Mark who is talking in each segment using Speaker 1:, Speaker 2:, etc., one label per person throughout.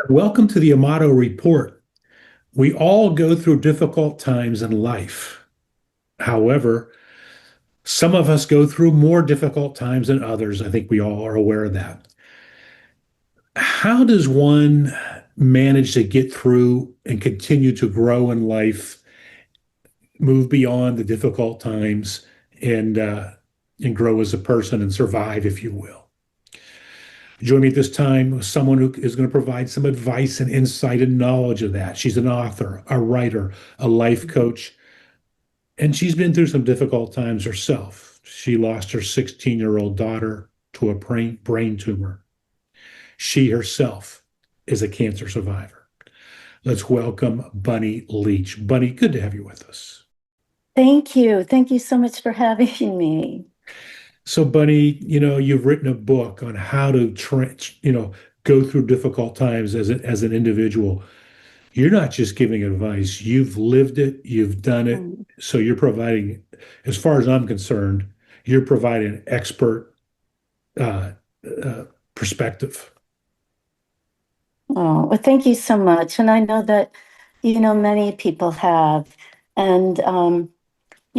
Speaker 1: Welcome to the Amato Report. We all go through difficult times in life. However, some of us go through more difficult times than others. I think we all are aware of that. How does one manage to get through and continue to grow in life, move beyond the difficult times, and uh, and grow as a person and survive, if you will? Join me at this time with someone who is going to provide some advice and insight and knowledge of that. She's an author, a writer, a life coach, and she's been through some difficult times herself. She lost her 16-year-old daughter to a brain tumor. She herself is a cancer survivor. Let's welcome Bunny Leach. Bunny, good to have you with us.
Speaker 2: Thank you. Thank you so much for having me.
Speaker 1: So, Bunny, you've written a book on how to, go through difficult times as an individual. You're not just giving advice, you've lived it, you've done it.
Speaker 2: Mm.
Speaker 1: So you're providing, as far as I'm concerned, you're providing an expert uh, uh, perspective.
Speaker 2: Oh, well, thank you so much. And I know that, many people have. And,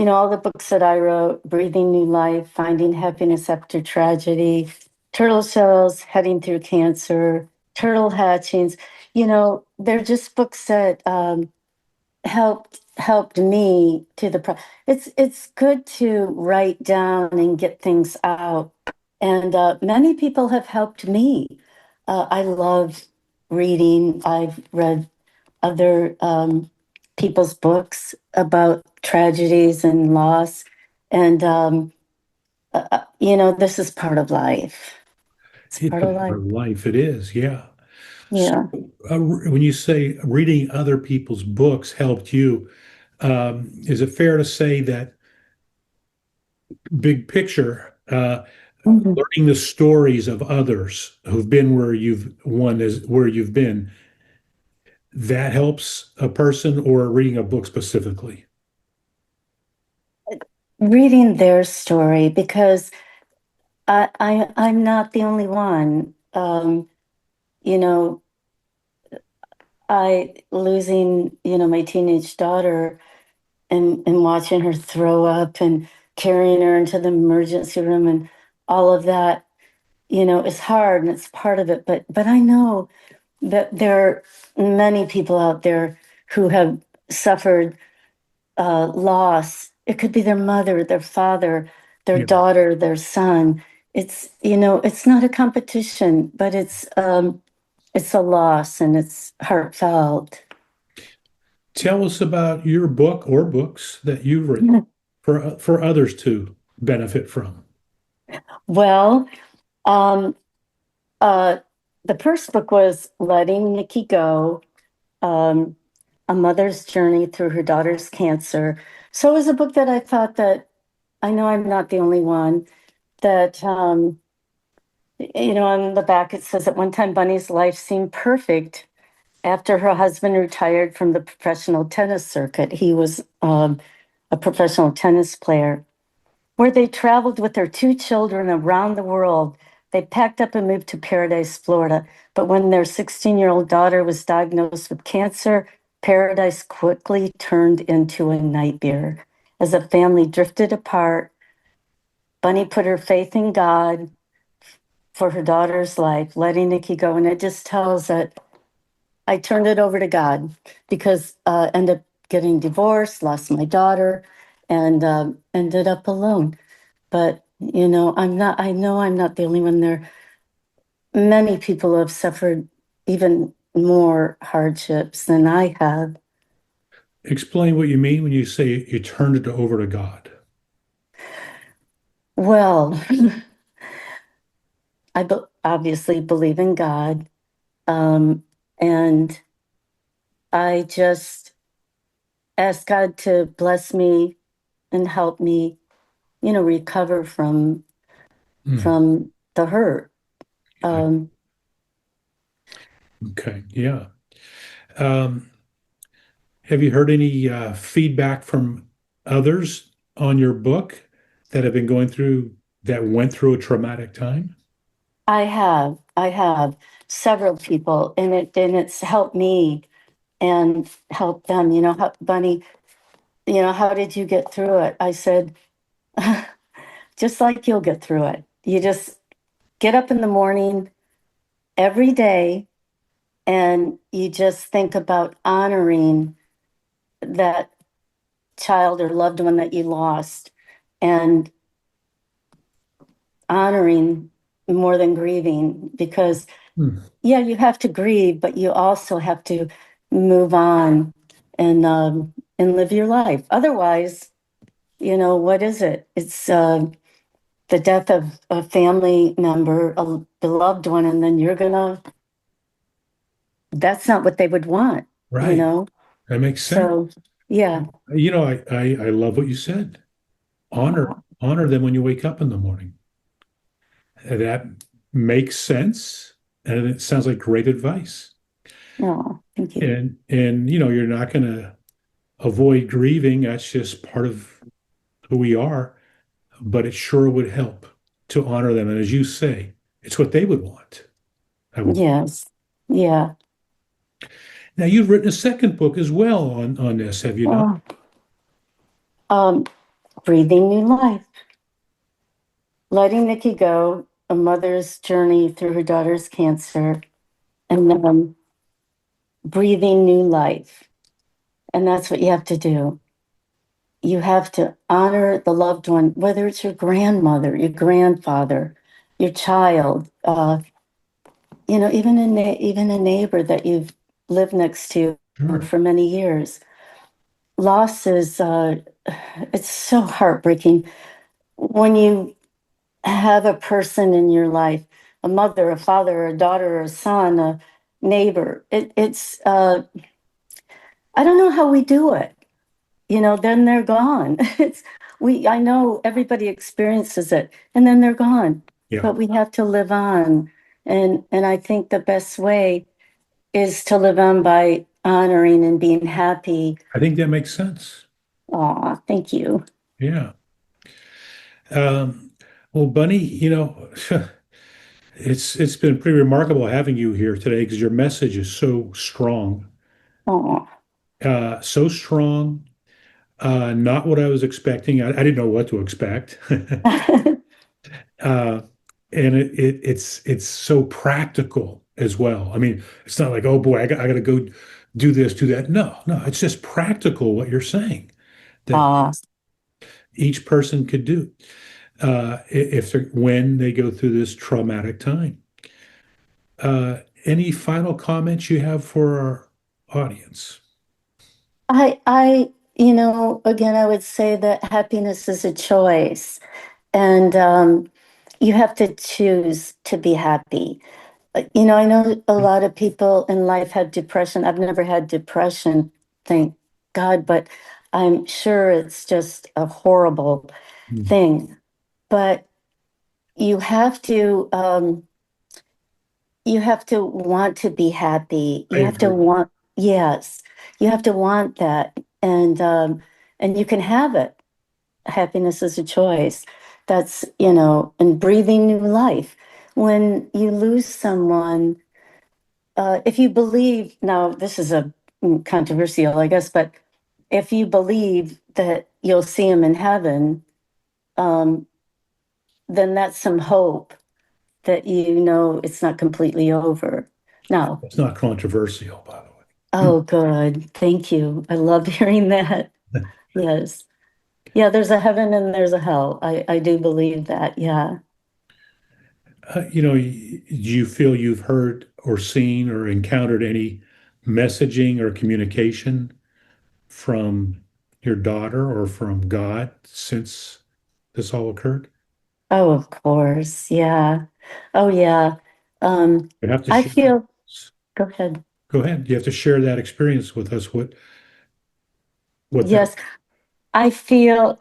Speaker 2: all the books that I wrote, Breathing New Life, Finding Happiness After Tragedy, Turtle Shells, Heading Through Cancer, Turtle Hatchings, they're just books that helped me to the it's good to write down and get things out, and many people have helped me. I love reading. I've read other people's books about tragedies and loss, and this is part of life. It's
Speaker 1: It's
Speaker 2: part
Speaker 1: a
Speaker 2: of
Speaker 1: part
Speaker 2: life.
Speaker 1: of life. It is, yeah. So
Speaker 2: Yeah.
Speaker 1: when you say reading other people's books helped you, is it fair to say that big picture,
Speaker 2: Mhm.
Speaker 1: learning the stories of others who've been where you've one is where you've been, that helps a person, or reading a book specifically?
Speaker 2: Reading their story, because I'm not the only one. You know, I losing, my teenage daughter, and watching her throw up and carrying her into the emergency room and all of that, is hard and it's part of it. But I know that there are many people out there who have suffered loss. It could be their mother, their father, their
Speaker 1: Yeah.
Speaker 2: daughter, their son. It's not a competition, but it's a loss and it's heartfelt.
Speaker 1: Tell us about your book or books that you've written for others to benefit from.
Speaker 2: Well, um, uh, the first book was Letting Nikki Go, um, A Mother's Journey Through Her Daughter's Cancer. So it was a book that I thought that I know I'm not the only one that, on the back it says at one time Bunny's life seemed perfect after her husband retired from the professional tennis circuit. He was a professional tennis player, where they traveled with their two children around the world. They packed up and moved to Paradise, Florida. But when their 16-year-old daughter was diagnosed with cancer, Paradise quickly turned into a nightmare. As the family drifted apart, Bunny put her faith in God for her daughter's life, letting Nikki go. And it just tells that I turned it over to God because ended up getting divorced, lost my daughter, and ended up alone. But I know I'm not the only one there. Many people have suffered even more hardships than I have.
Speaker 1: Explain what you mean when you say you turned it over to God.
Speaker 2: Well, obviously believe in God. And I just ask God to bless me and help me, recover
Speaker 1: Hmm.
Speaker 2: from the hurt.
Speaker 1: I-
Speaker 2: Um,
Speaker 1: Okay, yeah. Um, have you heard any feedback from others on your book that have been going through that went through a traumatic time?
Speaker 2: I have. I have several people, and it's helped me and helped them. Bunny, how did you get through it? I said, just like you'll get through it. You just get up in the morning every day and you just think about honoring that child or loved one that you lost and honoring more than grieving because
Speaker 1: Hmm.
Speaker 2: yeah, you have to grieve, but you also have to move on and live your life. Otherwise, what is it? It's the death of a family member, a beloved one, and then that's not what they would want, you
Speaker 1: Right.
Speaker 2: know?
Speaker 1: That makes sense.
Speaker 2: So, yeah.
Speaker 1: I love what you said. Honor them when you wake up in the morning. That makes sense, and it sounds like great advice.
Speaker 2: No, thank you.
Speaker 1: And you're not going to avoid grieving. That's just part of who we are. But it sure would help to honor them. And as you say, it's what they would want. I would.
Speaker 2: Yes. Yeah.
Speaker 1: Now you've written a second book as well on this, have you not?
Speaker 2: Oh, um, breathing new life. Letting Nikki go, a mother's journey through her daughter's cancer, and then breathing new life. And that's what you have to do. You have to honor the loved one, whether it's your grandmother, your grandfather, your child, even a neighbor that you've lived next to
Speaker 1: Sure.
Speaker 2: for many years. Loss is it's so heartbreaking when you have a person in your life, a mother, a father, a daughter, a son, a neighbor. It's I don't know how we do it. Then they're gone. It's we I know everybody experiences it and then they're gone.
Speaker 1: Yeah.
Speaker 2: But we have to live on. And I think the best way is to live on by honoring and being happy.
Speaker 1: I think that makes sense.
Speaker 2: Aw, thank you.
Speaker 1: Yeah. Um, well, Bunny, it's been pretty remarkable having you here today because your message is so strong.
Speaker 2: Aw.
Speaker 1: So strong. Not what I was expecting. I didn't know what to expect. Uh, and it's so practical as well. I mean, it's not like, oh boy, I got to go do this, do that. No, no, it's just practical what you're saying that
Speaker 2: Aw.
Speaker 1: each person could do if they're when they go through this traumatic time. Any final comments you have for our audience?
Speaker 2: Again, I would say that happiness is a choice, and you have to choose to be happy. I know a lot of people in life have depression. I've never had depression, thank God, but I'm sure it's just a horrible
Speaker 1: Hmm.
Speaker 2: thing. But you have to, you have to want to be happy.
Speaker 1: I
Speaker 2: You have to
Speaker 1: agree.
Speaker 2: want, yes, you have to want that, and you can have it. Happiness is a choice. That's, and breathing new life. When you lose someone, if you believe, now this is a controversial, I guess, but if you believe that you'll see him in heaven, um, then that's some hope that it's not completely over. Now,
Speaker 1: It's not controversial, by the way.
Speaker 2: oh, good. Thank you. I love hearing that. Yes. Yeah, there's a heaven and there's a hell. I do believe that. Yeah.
Speaker 1: Do you feel you've heard or seen or encountered any messaging or communication from your daughter or from God since this all occurred?
Speaker 2: Oh, of course. Yeah. Oh, yeah. Um,
Speaker 1: You have to
Speaker 2: I
Speaker 1: share.
Speaker 2: feel, go ahead.
Speaker 1: Go ahead. You have to share that experience with us. What that?
Speaker 2: Yes,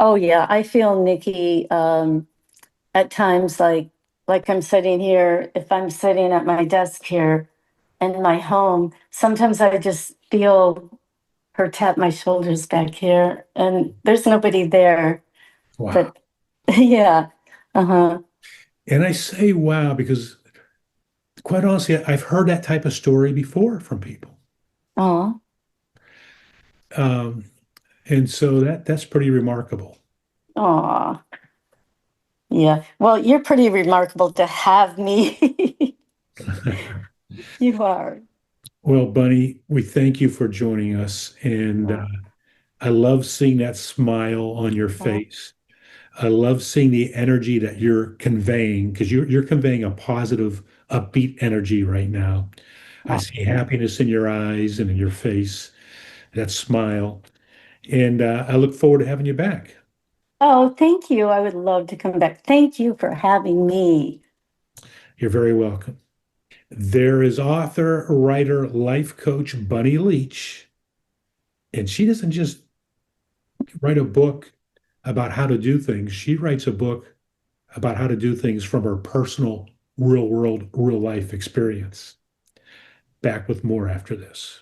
Speaker 2: oh yeah, I feel Nikki at times like I'm sitting here, if I'm sitting at my desk here in my home, sometimes I just feel her tap my shoulders back here and there's nobody there,
Speaker 1: Wow.
Speaker 2: but yeah. Uh-huh.
Speaker 1: And I say wow because quite honestly, I've heard that type of story before from people.
Speaker 2: Oh,
Speaker 1: Um, and so that's pretty remarkable.
Speaker 2: oh, yeah. Well, you're pretty remarkable to have me. You are.
Speaker 1: Well, Bunny, we thank you for joining us. And
Speaker 2: Oh,
Speaker 1: I love seeing that smile on your
Speaker 2: oh,
Speaker 1: face. I love seeing the energy that you're conveying because you're conveying a positive, upbeat energy right now. I
Speaker 2: oh.
Speaker 1: see happiness in your eyes and in your face, that smile. And I look forward to having you back.
Speaker 2: Oh, thank you. I would love to come back. Thank you for having me.
Speaker 1: You're very welcome. There is author, writer, life coach Bunny Leach, and she doesn't just write a book about how to do things. She writes a book about how to do things from her personal, real world, real life experience. Back with more after this.